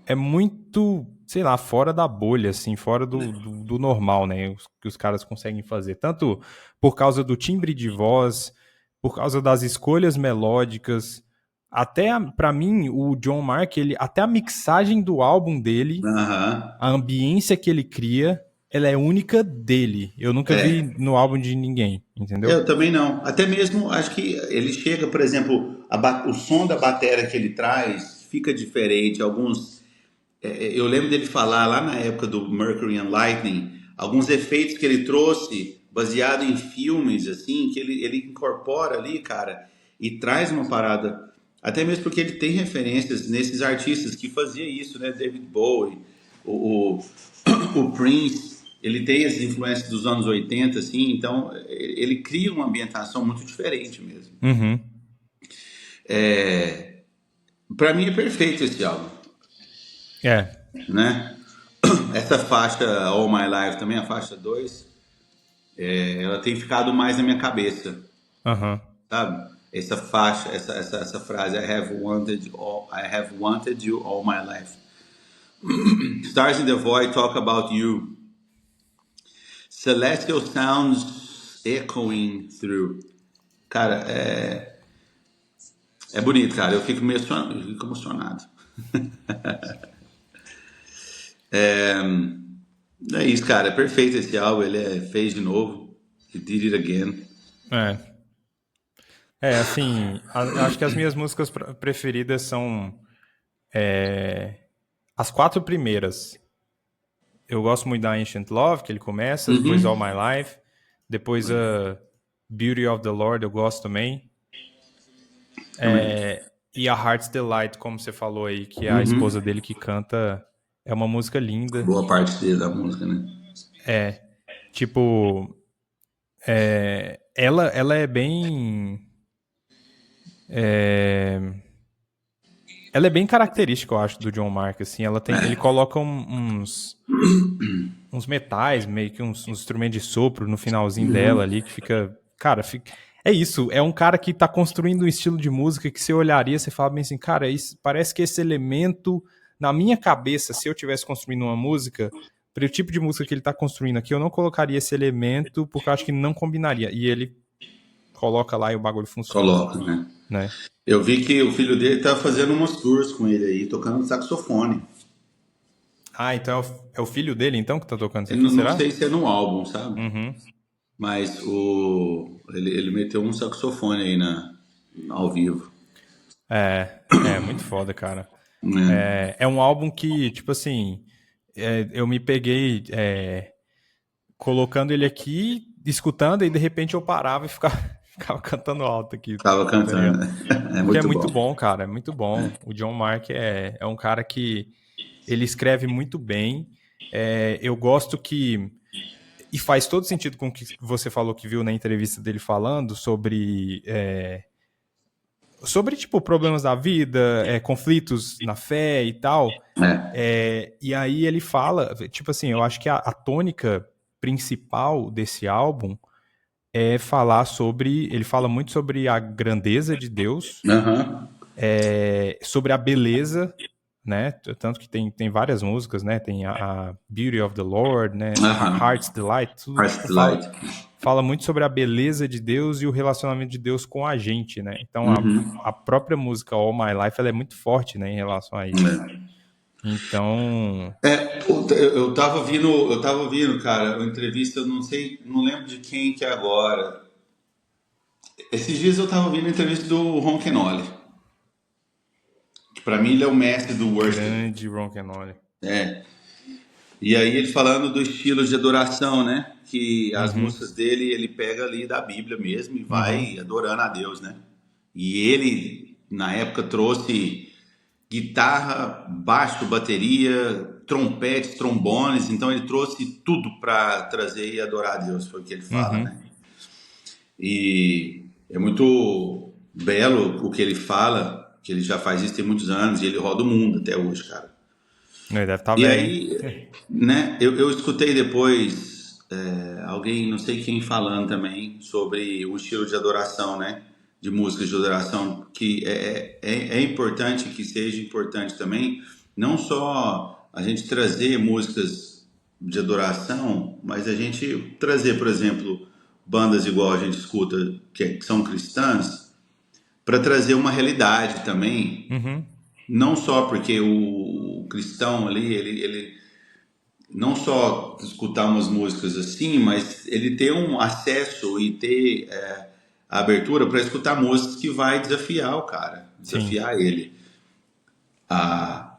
é muito... sei lá, fora da bolha, assim, fora do normal, né, que os caras conseguem fazer, tanto por causa do timbre de voz, por causa das escolhas melódicas, até, pra mim, o John Mark, até a mixagem do álbum dele, a ambiência que ele cria, ela é única dele, eu nunca vi no álbum de ninguém, entendeu?
Eu também não, até mesmo, acho que ele chega, por exemplo, o som da bateria que ele traz fica diferente, eu lembro dele falar lá na época do Mercury and Lightning, alguns efeitos que ele trouxe baseado em filmes, assim, que ele incorpora ali, cara, e traz uma parada, até mesmo porque ele tem referências nesses artistas que faziam isso, né? David Bowie, o Prince, ele tem as influências dos anos 80, assim, então ele cria uma ambientação muito diferente mesmo. Pra mim é perfeito esse álbum. Né? essa faixa All My Life também, a faixa 2, ela tem ficado mais na minha cabeça,
Aham.
sabe? Essa faixa, essa frase, I have wanted you all my life. Stars in the Void talk about you. Celestial sounds echoing through. Cara, é bonito, cara. Eu fico emocionado. É isso, cara. É perfeito esse álbum. Ele fez de novo. He did it again.
Assim, acho que as minhas músicas preferidas são as 4 primeiras. Eu gosto muito da Ancient Love, que ele começa, depois All My Life, depois a Beauty of the Lord, eu gosto também. E a Heart's Delight, como você falou aí, que é a esposa dele que canta, é uma música linda.
Boa parte dele da música, né?
Tipo, ela é bem... Ela é bem característica, eu acho, do John Mark, assim. Ele coloca uns metais, meio que uns instrumentos de sopro no finalzinho dela ali, que fica... Cara, é isso, é um cara que tá construindo um estilo de música que você olharia, você fala bem assim, cara, parece que esse elemento, na minha cabeça, se eu tivesse construindo uma música, para o tipo de música que ele tá construindo aqui, eu não colocaria esse elemento, porque eu acho que não combinaria. E ele coloca lá e o bagulho funciona.
Coloca, né? Eu vi que o filho dele tá fazendo umas tours com ele aí, tocando saxofone.
Então é o filho dele, então, que tá tocando isso aqui,
não
será?
sei se é no álbum, sabe? Mas ele meteu um saxofone aí ao vivo.
É muito foda, cara. É um álbum que, tipo assim, eu me peguei colocando ele aqui, escutando, e de repente eu parava e ficava cantando alto aqui.
Ficava cantando,
Porque é muito bom, cara, é muito bom. O John Mark é um cara que ele escreve muito bem. Eu gosto que... E faz todo sentido com o que você falou, que viu na entrevista dele falando sobre tipo, problemas da vida, conflitos na fé e tal. E aí ele fala, tipo assim, eu acho que a tônica principal desse álbum é falar sobre... Ele fala muito sobre a grandeza de Deus, sobre a beleza, né? Tanto que tem várias músicas, né? Tem a Beauty of the Lord, né? Heart's Delight. Fala muito sobre a beleza de Deus e o relacionamento de Deus com a gente, né? Então, a própria música All My Life, ela é muito forte, né? Em relação a isso. Então...
Eu tava ouvindo, cara, uma entrevista, não lembro de quem que é agora. Esses dias eu tava ouvindo a entrevista do Ron Kenoly. Que pra mim ele é o mestre do worship.
Grande Ron Kenoly.
E aí ele falando do estilo de adoração, né? Que as músicas dele, ele pega ali da Bíblia mesmo e vai adorando a Deus, né? E ele, na época, trouxe guitarra, baixo, bateria, trompetes, trombones. Então ele trouxe tudo para trazer e adorar a Deus, foi o que ele fala, né? E é muito belo o que ele fala, que ele já faz isso tem muitos anos e ele roda o mundo até hoje, cara.
Ele deve estar
E
bem.
aí, né, eu escutei depois alguém, não sei quem, falando também sobre o estilo de adoração, né? De músicas de adoração, que é importante, que seja importante também, não só a gente trazer músicas de adoração, mas a gente trazer, por exemplo, bandas igual a gente escuta, que são cristãs, para trazer uma realidade também, não só porque o cristão ali, ele não só escutar umas músicas assim, mas ele ter um acesso e ter a abertura para escutar músicas que vai desafiar o cara, desafiar ele a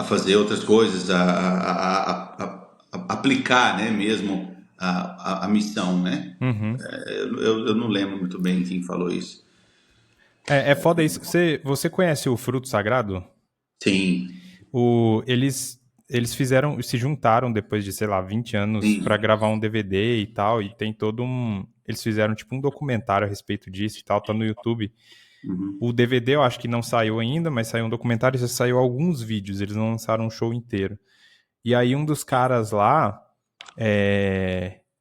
fazer outras coisas, a aplicar, né, mesmo a missão, né? Eu não lembro muito bem quem falou isso.
É foda isso. Você conhece o Fruto Sagrado?
Sim.
Eles se juntaram depois de, sei lá, 20 anos para gravar um DVD e tal, e tem todo eles fizeram tipo um documentário a respeito disso e tal, tá no YouTube. O DVD eu acho que não saiu ainda, mas saiu um documentário e já saiu alguns vídeos, eles não lançaram um show inteiro. E aí um dos caras lá,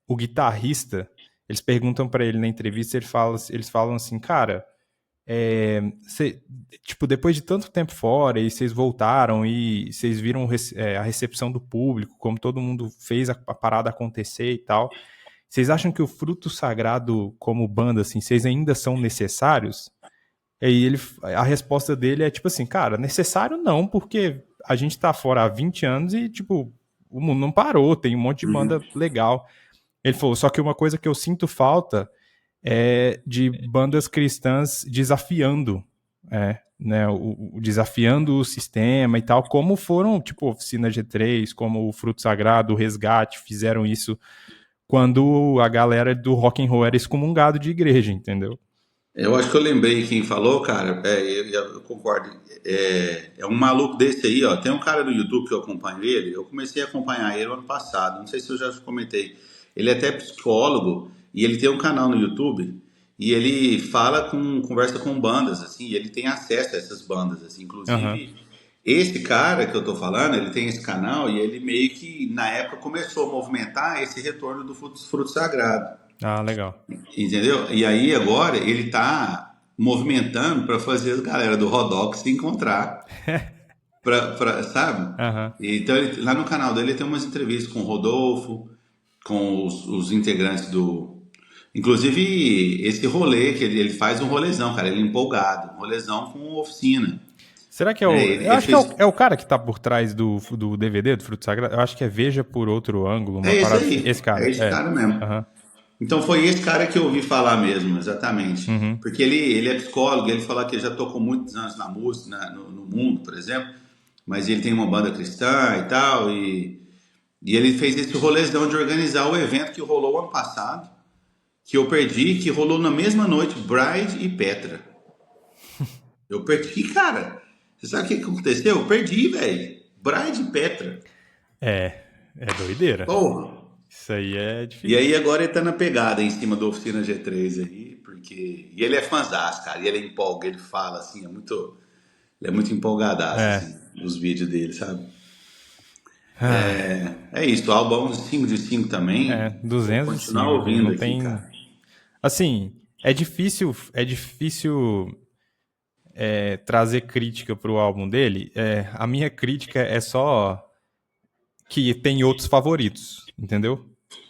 o guitarrista, eles perguntam pra ele na entrevista, eles falam assim, cara, tipo, depois de tanto tempo fora e vocês voltaram e vocês viram a recepção do público, como todo mundo fez a parada acontecer e tal, vocês acham que o Fruto Sagrado como banda, assim, vocês ainda são necessários? E aí a resposta dele é tipo assim, cara, necessário não, porque a gente tá fora há 20 anos e, tipo, o mundo não parou, tem um monte de banda legal. Ele falou, só que uma coisa que eu sinto falta é de bandas cristãs desafiando, né, desafiando o sistema e tal, como foram, tipo, Oficina G3, como o Fruto Sagrado, o Resgate, fizeram isso quando a galera do rock and roll era excomungado de igreja, entendeu?
Eu acho que eu lembrei quem falou, cara. Eu concordo. É um maluco desse aí, ó. Tem um cara no YouTube que eu acompanho ele. Eu comecei a acompanhar ele ano passado. Não sei se eu já comentei. Ele é até psicólogo e ele tem um canal no YouTube e ele conversa com bandas, assim. E ele tem acesso a essas bandas, assim. Inclusive, esse cara que eu tô falando, ele tem esse canal e ele meio que na época começou a movimentar esse retorno do fruto sagrado.
Ah, legal.
Entendeu? E aí agora ele tá movimentando para fazer a galera do Rodox se encontrar. Sabe? Então lá no canal dele tem umas entrevistas com o Rodolfo, com os integrantes do... Inclusive esse rolê que ele faz um rolezão, cara. Ele é empolgado. Um rolezão com Oficina.
Será que é o... eu acho que é o cara que tá por trás do DVD do Fruto Sagrado. Eu acho que é Veja por Outro Ângulo.
É esse aí.
Esse cara.
É esse cara mesmo. Então foi esse cara que eu ouvi falar mesmo, exatamente. Porque ele é psicólogo, ele fala que ele já tocou muitos anos na música, no mundo, por exemplo, mas ele tem uma banda cristã e tal, e ele fez esse rolezão de organizar o evento que rolou ano passado, que eu perdi, que rolou na mesma noite, Bride e Petra. Eu perdi, cara. Você sabe o que aconteceu? Eu perdi, velho. Bride e Petra.
É doideira.
Porra.
Isso aí é difícil.
E aí agora ele tá na pegada em cima da Oficina G3 aí, porque... E ele é fãzaço, cara, e ele empolga, ele fala assim, ele é muito empolgadaço, assim, nos vídeos dele, sabe? É isso, o álbum 5 de 5 também.
205.
Vou continuar ouvindo
não
aqui,
tem...
cara.
Assim, é difícil trazer crítica pro álbum dele. A minha crítica é só que tem outros favoritos, entendeu?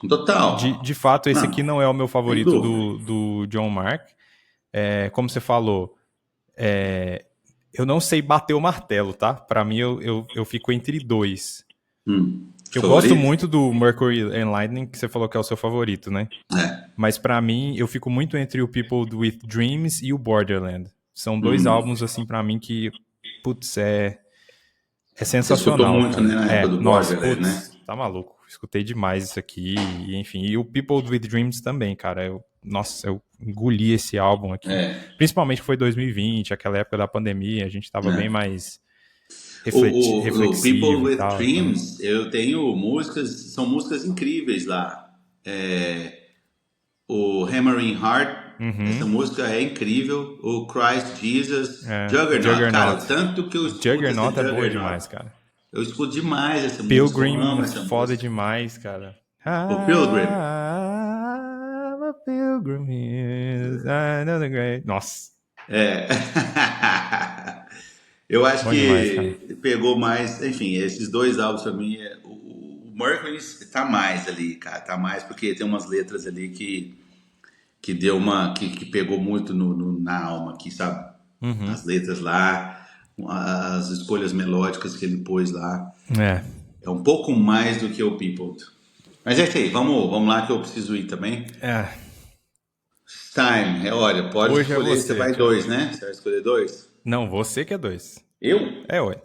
Total.
De fato, esse aqui não é o meu favorito do John Mark. Como você falou, eu não sei bater o martelo, tá? Pra mim, eu fico entre dois. Eu gosto muito do Mercury and Lightning, que você falou que é o seu favorito, né? Mas pra mim, eu fico muito entre o People with Dreams e o Borderland. São dois álbuns, assim, pra mim que, putz, é sensacional.
Você escutou muito, né, na época do Borderland, né?
Tá maluco. Escutei demais isso aqui, e, enfim. E o People with Dreams também, cara. Eu engoli esse álbum aqui. Principalmente que foi 2020, aquela época da pandemia, a gente tava bem mais reflexivo.
O People with Dreams, eu tenho músicas, são músicas incríveis lá. O Hammering Heart, essa música é incrível. O Christ Jesus, Juggernaut, cara, tanto que eu escuto
Juggernaut é boa demais, cara.
Eu escuto demais essa música.
Pilgrim, foda demais, cara.
O Pilgrim.
I'm a pilgrim is another great... Nossa.
Eu acho que pegou mais... Enfim, esses dois álbuns pra mim... O Mercury tá mais ali, cara. Tá mais porque tem umas letras ali que deu uma... Que pegou muito na alma aqui, sabe? As letras lá... As escolhas melódicas que ele pôs lá. É um pouco mais do que o People. Mas é isso aí, vamos lá que eu preciso ir também. Time, olha, pode hoje escolher, você vai dois, né? Você vai escolher dois?
Não, você que é dois.
Eu?
Ué.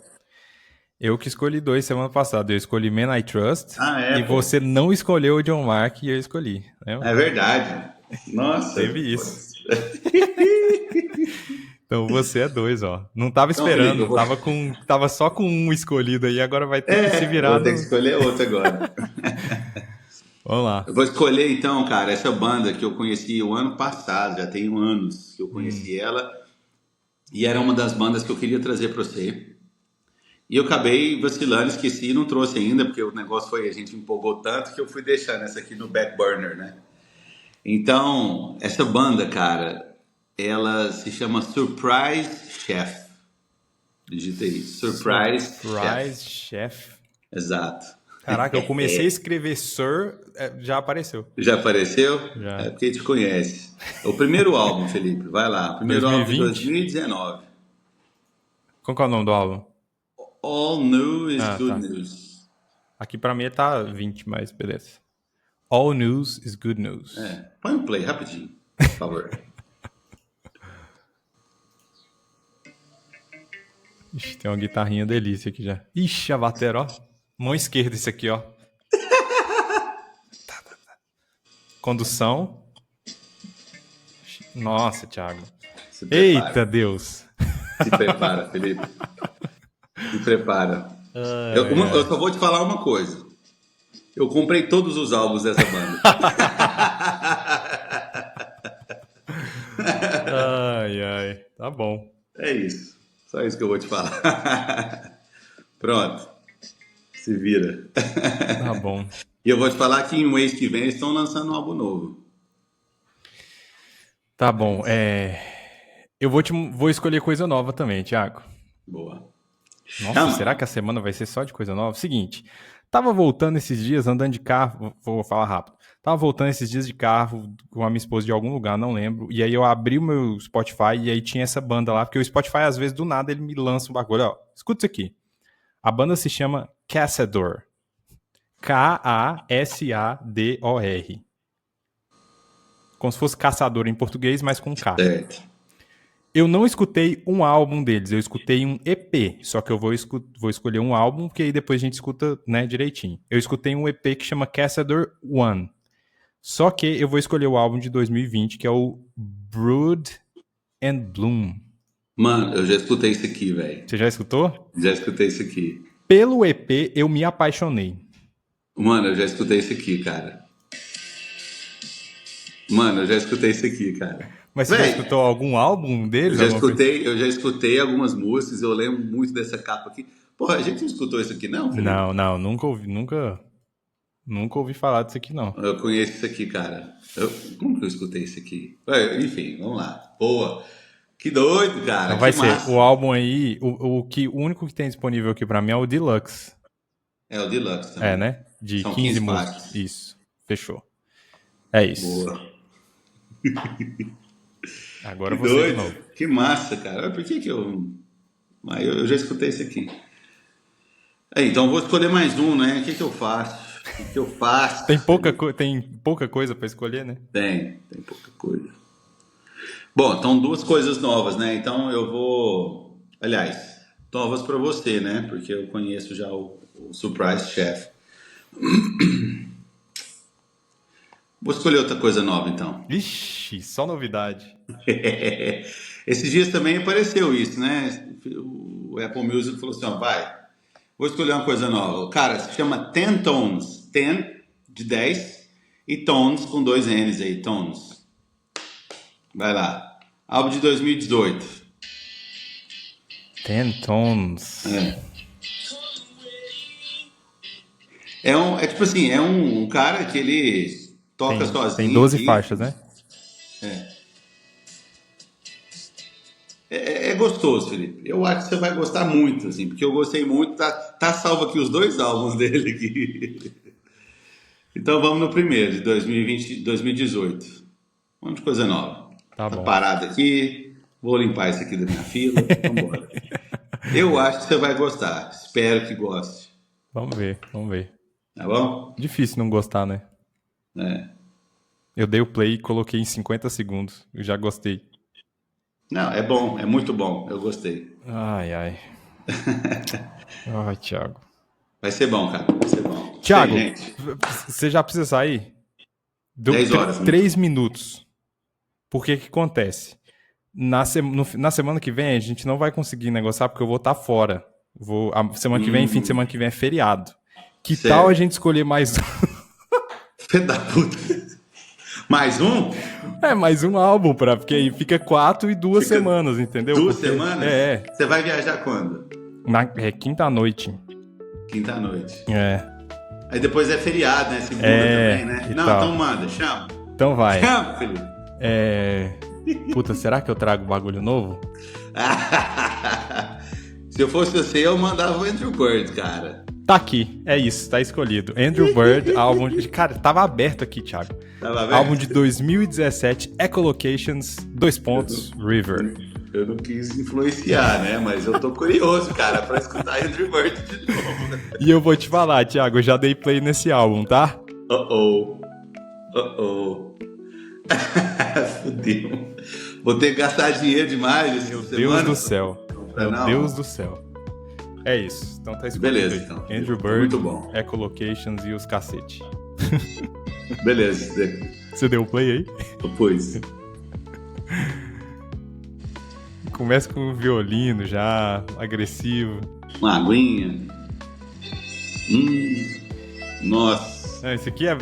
Eu que escolhi dois semana passada. Eu escolhi Man I Trust.
E
você não escolheu o John Mark e eu escolhi.
É verdade. Nossa.
Teve isso. Então você é dois, ó. Não tava esperando, tava só com um escolhido aí, agora vai ter que se virar.
Vou ter que escolher outro agora.
Vamos lá.
Eu vou escolher então, cara, essa banda que eu conheci o ano passado, já tem anos que eu conheci ela, e era uma das bandas que eu queria trazer pra você. E eu acabei vacilando, esqueci e não trouxe ainda, porque o negócio foi, a gente empolgou tanto que eu fui deixando essa aqui no back burner, né? Então, essa banda, cara, ela se chama Surprise Chef. Digita aí, Surprise
Chef.
Exato.
Caraca, eu comecei a escrever Sir, já apareceu.
Já apareceu?
Já.
É porque te conhece. O primeiro álbum, Felipe, vai lá. O primeiro
2020?
álbum de 2019.
Qual que é o nome do álbum?
All New is Good
tá.
News.
Aqui pra mim tá 20, mas beleza. All news is good news.
Põe um play rapidinho, por favor.
Ixi, tem uma guitarrinha delícia aqui já. Ixi, a bateria, ó. Mão esquerda esse aqui, ó. Condução. Nossa, Thiago. Eita, Deus.
Se prepara, Felipe. Se prepara. Eu só vou te falar uma coisa. Eu comprei todos os álbuns dessa banda.
Ai. Tá bom.
É isso. Só isso que eu vou te falar. Pronto. Se vira.
Tá bom.
E eu vou te falar que em um mês que vem eles estão lançando um álbum novo.
Tá bom. Eu vou escolher coisa nova também, Thiago.
Boa.
Nossa, será que a semana vai ser só de coisa nova? Seguinte, tava voltando esses dias, andando de carro, vou falar rápido. Tava voltando esses dias de carro com a minha esposa de algum lugar, não lembro. E aí eu abri o meu Spotify e aí tinha essa banda lá, porque o Spotify, às vezes, do nada, ele me lança um bagulho. Ó, escuta isso aqui. A banda se chama Kassador. Kassador. Como se fosse caçador em português, mas com K.
Certo.
Eu não escutei um álbum deles, eu escutei um EP, só que eu vou escolher um álbum, porque aí depois a gente escuta, né, direitinho. Eu escutei um EP que chama Kassador One, só que eu vou escolher o álbum de 2020, que é o Brood and Bloom.
Mano, eu já escutei isso aqui, velho.
Você já escutou?
Já escutei isso aqui.
Pelo EP, eu me apaixonei.
Mano, eu já escutei isso aqui, cara.
Mas você já escutou algum álbum deles?
Eu já escutei algumas músicas, eu lembro muito dessa capa aqui. Porra, a gente não escutou isso aqui, não, Felipe?
Não, nunca ouvi falar disso aqui, não.
Eu conheço isso aqui, cara. Como que eu escutei isso aqui? Enfim, vamos lá. Boa. Que doido, cara.
Então vai ser o álbum aí, o único que tem disponível aqui pra mim é o Deluxe.
É o Deluxe também.
Né? De
São
15 músicas.
partes.
Isso, fechou. É isso.
Boa.
Agora
Que
você
doido.
de novo.
Que massa, cara. Por que eu... Mas eu já escutei isso aqui. Então vou escolher mais um, né? O que eu faço?
Tem pouca coisa pra escolher, né?
Tem pouca coisa. Bom, então 2 coisas novas, né? Então eu vou... Aliás, novas pra você, né? Porque eu conheço já o Surprise Chef. Vou escolher outra coisa nova, então.
Ixi, só novidade.
Esses dias também apareceu isso, né? O Apple Music falou assim, ó, vou escolher uma coisa nova. Cara, se chama 10 Tones. 10 de 10 e Tones com 2 N's aí, Tones. Vai lá. Álbum de 2018.
10 Tones.
É tipo assim, é um cara que ele toca sozinho.
Tem 12 faixas, né?
É gostoso, Felipe. Eu acho que você vai gostar muito, assim, porque eu gostei muito. Tá salvo aqui os 2 álbuns dele aqui. Então vamos no primeiro, de 2018. Vamos de coisa nova.
Tá bom.
Parado aqui. Vou limpar isso aqui da minha fila. Vambora. Eu acho que você vai gostar. Espero que goste.
Vamos ver.
Tá bom?
Difícil não gostar, né? Eu dei o play e coloquei em 50 segundos. Eu já gostei.
Não, é bom. É muito bom. Eu gostei.
Ai. Ai, Thiago.
Vai ser bom, cara. Vai ser bom.
Thiago,
Bem, gente,
você já precisa sair? Deu
10 horas.
3 minutos. Por que acontece? Na semana que vem, a gente não vai conseguir negociar porque eu vou estar fora. A semana que vem, fim de semana que vem é feriado. Que
Certo.
tal a gente escolher mais um?
Filho da puta. Mais um?
Mais um álbum, porque aí fica 4 e 2 semanas, entendeu?
2 semanas?
É.
Você vai viajar quando?
Quinta à noite.
Quinta à noite.
É.
Aí depois é feriado, né? Segunda também, né? Não,
tal.
então manda, chama.
Então vai.
Chama, Felipe.
Puta, será que eu trago bagulho novo?
Se eu fosse você, eu mandava o Andrew Bird, cara.
Tá aqui, é isso, tá escolhido. Andrew Bird, álbum de... Cara, tava aberto aqui, Thiago.
Tava aberto?
Álbum de 2017, Echolocations, River.
Eu não quis influenciar, né? Mas eu tô curioso, cara, pra escutar Andrew Bird de novo.
E eu vou te falar, Thiago, eu já dei play nesse álbum, tá?
Fudeu. Vou ter que gastar dinheiro demais essa semana.
Deus do céu. Meu
Não.
Deus do céu. É isso. Então tá escolhido.
Beleza,
aí.
então.
Andrew Bird,
Muito bom.
Echolocations e os cacete.
Beleza.
Você deu play aí?
Pois.
Começa com o violino já, agressivo.
Uma aguinha. Nossa.
Esse aqui é...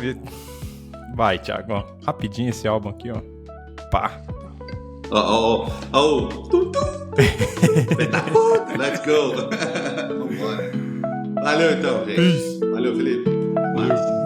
Vai, Thiago, ó. Rapidinho esse álbum aqui, ó. Pá.
Tum. Let's go. Vambora. Valeu então, gente.
Peace.
Valeu, Felipe. Massa.